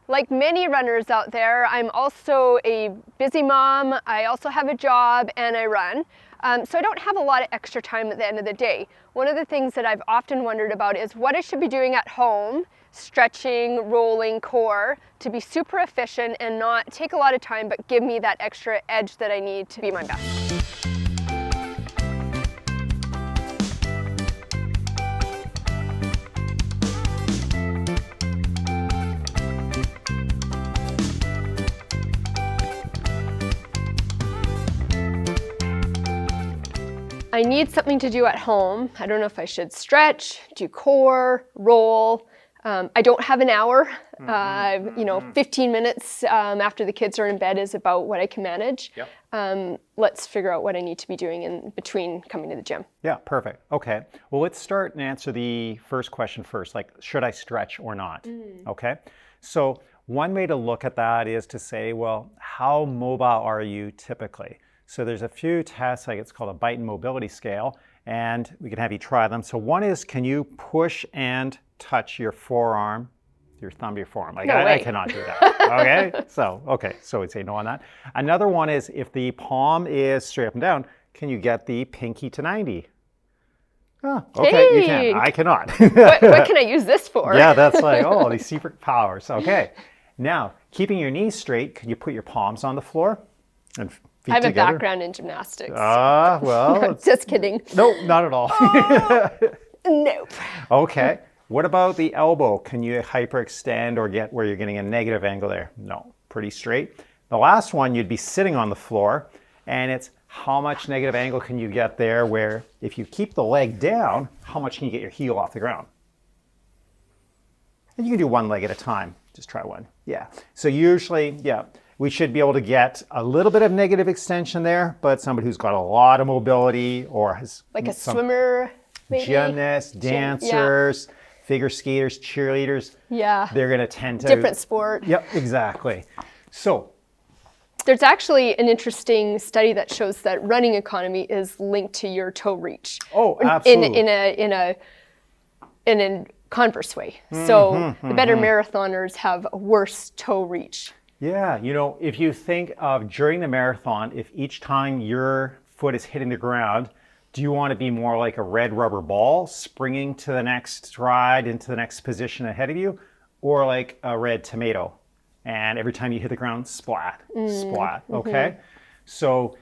Like many runners out there, I'm also a busy mom. I also have a job and I run. So I don't have a lot of extra time at the end of the day. One of the things that I've often wondered about is what I should be doing at home, stretching, rolling, core, to be super efficient and not take a lot of time, but give me that extra edge that I need to be my best. I need something to do at home. I don't know if I should stretch, do core, roll. I don't have an hour. 15 minutes after the kids are in bed is about what I can manage. Yep. Let's figure out what I need to be doing in between coming to the gym. Yeah, perfect. Okay. Well, let's start and answer the first question first, like, should I stretch or not? Okay. So one way to look at that is to say, well, how mobile are you typically? So there's a few tests, like it's called a bite and mobility scale, and we can have you try them. So one is, can you push and touch your forearm, your thumb to your forearm? Like, no way. I cannot do that. Okay, so we'd say no on that. Another one is, if the palm is straight up and down, can you get the pinky to 90? Oh, okay, hey. You can. I cannot. What can I use this for? Yeah, that's like, oh, these secret powers. Okay. Now, keeping your knees straight, can you put your palms on the floor and feet I have together? a background in gymnastics. Well. Just kidding. No, not at all. Nope. Okay. What about the elbow? Can you hyperextend or get where you're getting a negative angle there? No, pretty straight. The last one, you'd be sitting on the floor, and it's how much negative angle can you get there where if you keep the leg down, how much can you get your heel off the ground? And you can do one leg at a time. Just try one. Yeah. So usually, we should be able to get a little bit of negative extension there, but somebody who's got a lot of mobility or has like a swimmer, maybe? Gymnasts, dancers, figure skaters, cheerleaders. Yeah. They're going to tend to... Different sport. Yep, exactly. So there's actually an interesting study that shows that running economy is linked to your toe reach. Oh, absolutely. In a converse way. So the better marathoners have a worse toe reach. Yeah, if you think of during the marathon, if each time your foot is hitting the ground, do you want to be more like a red rubber ball springing to the next stride into the next position ahead of you, or like a red tomato? And every time you hit the ground, splat, splat, okay? So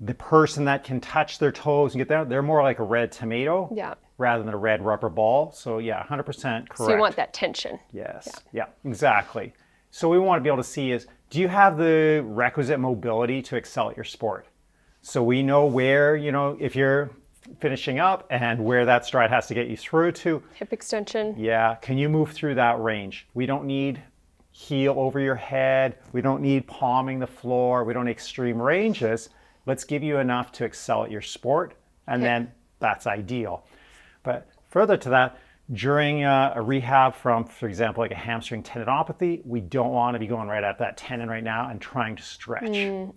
the person that can touch their toes and get there, they're more like a red tomato rather than a red rubber ball. So yeah, 100% correct. So you want that tension. Yes, yeah, exactly. So we want to be able to see is, do you have the requisite mobility to excel at your sport? So we know where, if you're finishing up and where that stride has to get you through to. Hip extension. Yeah, can you move through that range? We don't need heel over your head. We don't need palming the floor. We don't need extreme ranges. Let's give you enough to excel at your sport, and then that's ideal. But further to that, during a rehab from, for example, like a hamstring tendinopathy, we don't want to be going right at that tendon right now and trying to stretch.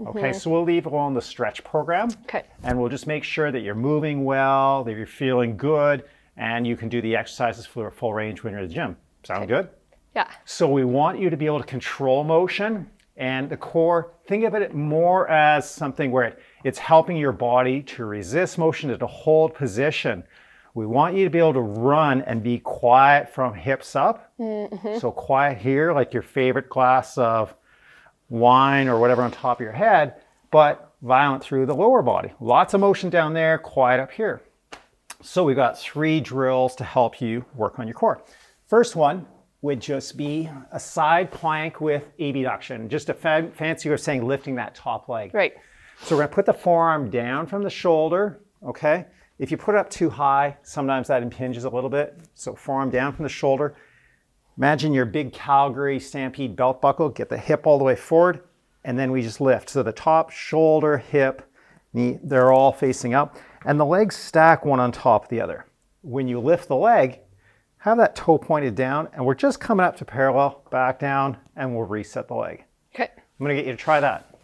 Okay, so we'll leave alone the stretch program. Okay. And we'll just make sure that you're moving well, that you're feeling good, and you can do the exercises for a full range when you're at the gym. Sound good? Yeah. So we want you to be able to control motion, and the core, think of it more as something where it's helping your body to resist motion, to hold position. We want you to be able to run and be quiet from hips up. So quiet here, like your favorite glass of wine or whatever on top of your head, but violent through the lower body. Lots of motion down there, quiet up here. So we've got 3 drills to help you work on your core. First one would just be a side plank with abduction, just a fancy way of saying lifting that top leg. Right. So we're gonna put the forearm down from the shoulder, okay? If you put it up too high, sometimes that impinges a little bit. So forearm down from the shoulder. Imagine your big Calgary Stampede belt buckle, get the hip all the way forward, and then we just lift. So the top, shoulder, hip, knee, they're all facing up, and the legs stack one on top of the other. When you lift the leg, have that toe pointed down, and we're just coming up to parallel, back down, and we'll reset the leg. Okay. I'm gonna get you to try that.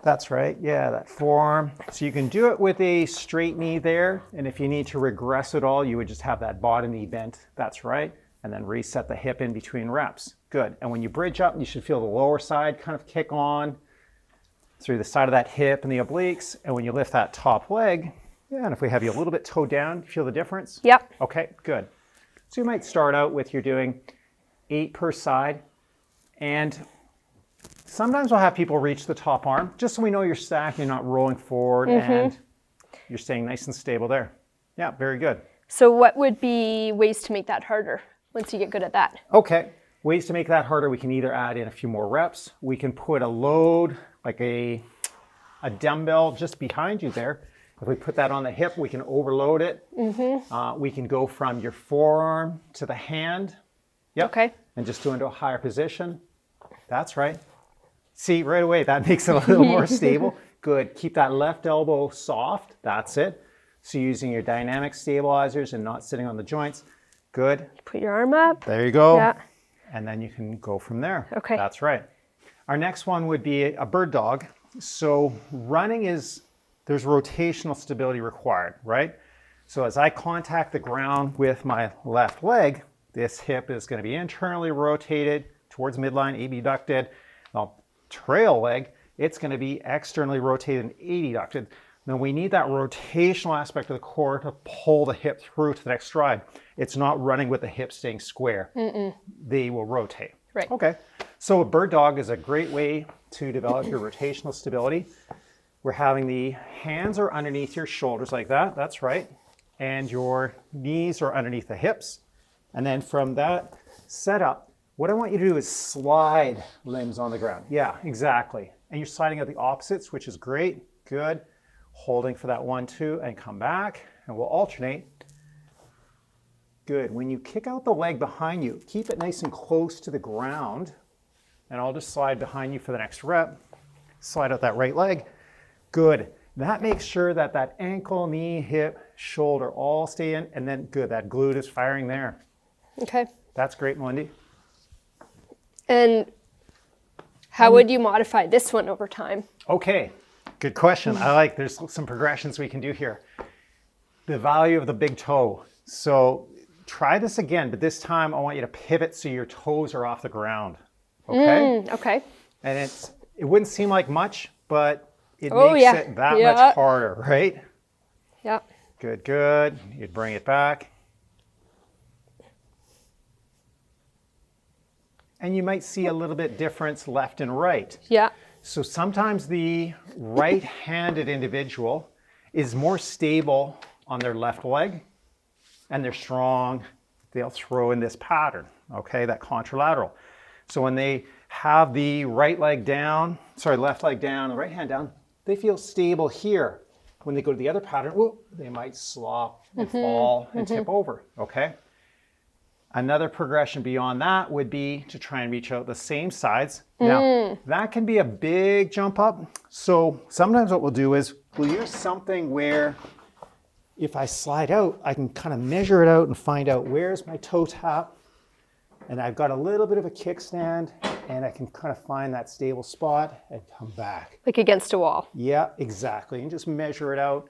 That's right. Yeah, that forearm. So you can do it with a straight knee there. And if you need to regress it all, you would just have that bottom knee bent. That's right. And then reset the hip in between reps. Good. And when you bridge up, you should feel the lower side kind of kick on through the side of that hip and the obliques. And when you lift that top leg, yeah, and if we have you a little bit toe down, feel the difference? Yep. Okay, good. So you might start out with you're doing 8 per side. And sometimes we'll have people reach the top arm, just so we know you're stacked, you're not rolling forward, and you're staying nice and stable there. Yeah, very good. So what would be ways to make that harder once you get good at that? Okay, ways to make that harder, we can either add in a few more reps, we can put a load, like a dumbbell just behind you there. If we put that on the hip, we can overload it. We can go from your forearm to the hand. Yep. Okay. And just go into a higher position. That's right. See, right away, that makes it a little more stable. Good. Keep that left elbow soft. That's it. So using your dynamic stabilizers and not sitting on the joints. Good. Put your arm up. There you go. Yeah. And then you can go from there. Okay. That's right. Our next one would be a bird dog. So running there's rotational stability required, right? So as I contact the ground with my left leg, this hip is going to be internally rotated towards midline, abducted. Now, trail leg, it's going to be externally rotated and adducted. Now we need that rotational aspect of the core to pull the hip through to the next stride. It's not running with the hip staying square. They will rotate. Right. Okay. So a bird dog is a great way to develop your rotational stability. We're having the hands are underneath your shoulders like that. That's right. And your knees are underneath the hips. And then from that setup, what I want you to do is slide limbs on the ground. Yeah, exactly. And you're sliding at the opposites, which is great. Good. Holding for that 1, 2, and come back. And we'll alternate. Good. When you kick out the leg behind you, keep it nice and close to the ground. And I'll just slide behind you for the next rep. Slide out that right leg. Good. That makes sure that that ankle, knee, hip, shoulder all stay in. And then good, that glute is firing there. Okay. That's great, Melindy. And how would you modify this one over time? Okay, good question. There's some progressions we can do here. The value of the big toe. So try this again, but this time I want you to pivot so your toes are off the ground. Okay? Okay. And it wouldn't seem like much, but it makes it that much harder, right? Yeah. Good, good. You'd bring it back. And you might see a little bit difference left and right. Yeah. So sometimes the right-handed individual is more stable on their left leg, and they're strong. They'll throw in this pattern, okay, that contralateral. So when they have the left leg down, the right hand down, they feel stable here. When they go to the other pattern, whoop, they might slop and fall and tip over, okay? Another progression beyond that would be to try and reach out the same sides. Now, that can be a big jump up. So sometimes what we'll do is we'll use something where if I slide out, I can kind of measure it out and find out where's my toe tap. And I've got a little bit of a kickstand and I can kind of find that stable spot and come back. Like against a wall. Yeah, exactly. And just measure it out.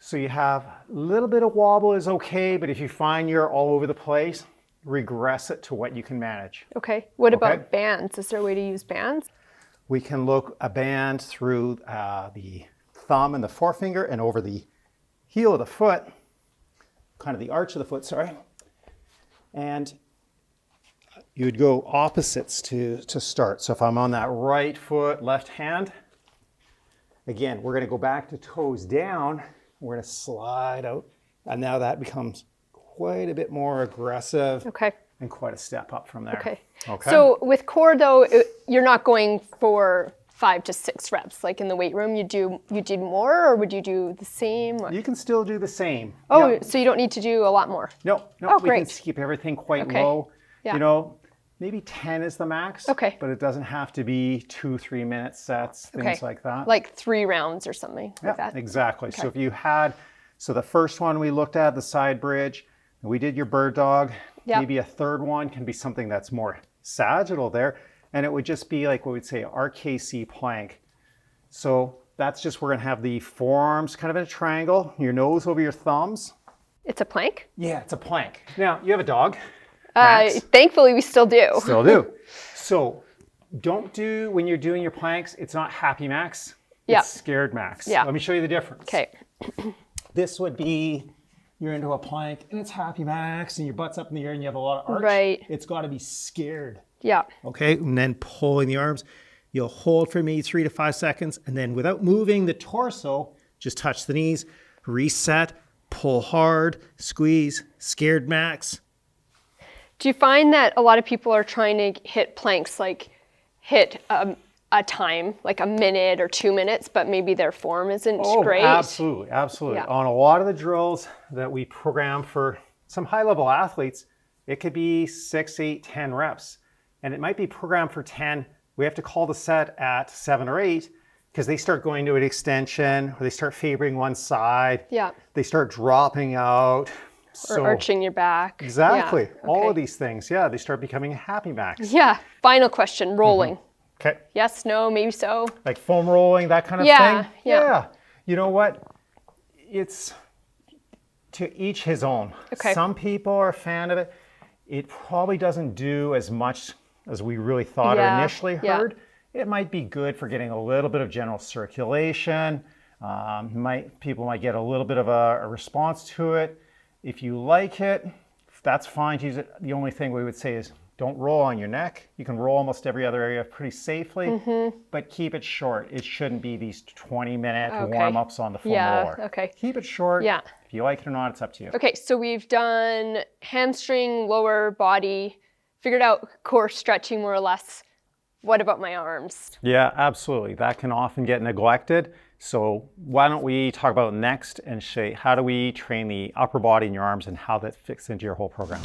So you have a little bit of wobble is okay, but if you find you're all over the place, regress it to what you can manage. Okay. What about bands? Is there a way to use bands? We can look a band through the thumb and the forefinger and over the heel of the foot, kind of the arch of the foot, sorry. And you would go opposites to start. So if I'm on that right foot, left hand, again, we're going to go back to toes down. We're going to slide out. And now that becomes quite a bit more aggressive. Okay. And quite a step up from there. Okay. Okay. So with core though, you're not going for 5 to 6 reps like in the weight room. You did more, or would you do the same? You can still do the same. Oh, Yep. so you don't need to do a lot more. No, Oh, we great. can keep everything quite Okay. low. Yeah. You know, maybe 10 is the max. Okay. But it doesn't have to be 2-3 minute sets, things like that. Like 3 rounds or something like that. Exactly. Okay. So if you had, the first one we looked at, the side bridge, we did your bird dog. Yep. Maybe a third one can be something that's more sagittal there. And it would just be like what we'd say RKC plank. So that's just, we're gonna have the forearms kind of in a triangle, your nose over your thumbs. It's a plank? Yeah, it's a plank. Now, you have a dog, Max. Thankfully, we still do. Still do. So don't do, when you're doing your planks, it's not happy Max, Yeah. it's scared Max. Yeah. Let me show you the difference. Okay. This would be, you're into a plank and it's happy Max and your butt's up in the air and you have a lot of arch. Right. It's gotta be scared. Yeah. Okay, and then pulling the arms. You'll hold for maybe 3 to 5 seconds, and then without moving the torso, just touch the knees, reset, pull hard, squeeze, scared Max. Do you find that a lot of people are trying to hit planks, like hit a time, like a minute or 2 minutes, but maybe their form isn't great? Absolutely, absolutely. Yeah. On a lot of the drills that we program for some high-level athletes, it could be 6, 8, 10 reps. And it might be programmed for 10. We have to call the set at 7 or 8 because they start going to an extension or they start favoring one side. Yeah. They start dropping out. Or arching your back. Exactly. Yeah. All Okay. of these things. Yeah, they start becoming a happy Max. Yeah. Final question, rolling. Okay. Yes, no, maybe so. Like foam rolling, that kind of Yeah, thing? yeah. You know what? It's to each his own. Okay. Some people are a fan of it. It probably doesn't do as much as we really thought or Yeah, initially yeah. heard. It might be good for getting a little bit of general circulation. People might get a little bit of a response to it. If you like it, that's fine to use it. The only thing we would say is don't roll on your neck. You can roll almost every other area pretty safely, but keep it short. It shouldn't be these 20-minute Okay. warm-ups on the foam Yeah, roller. okay. Keep it short. Yeah. If you like it or not, it's up to you. Okay, so we've done hamstring, lower body, figured out core stretching more or less. What about my arms? Yeah, absolutely. That can often get neglected. So why don't we talk about next and show you how do we train the upper body in your arms and how that fits into your whole program.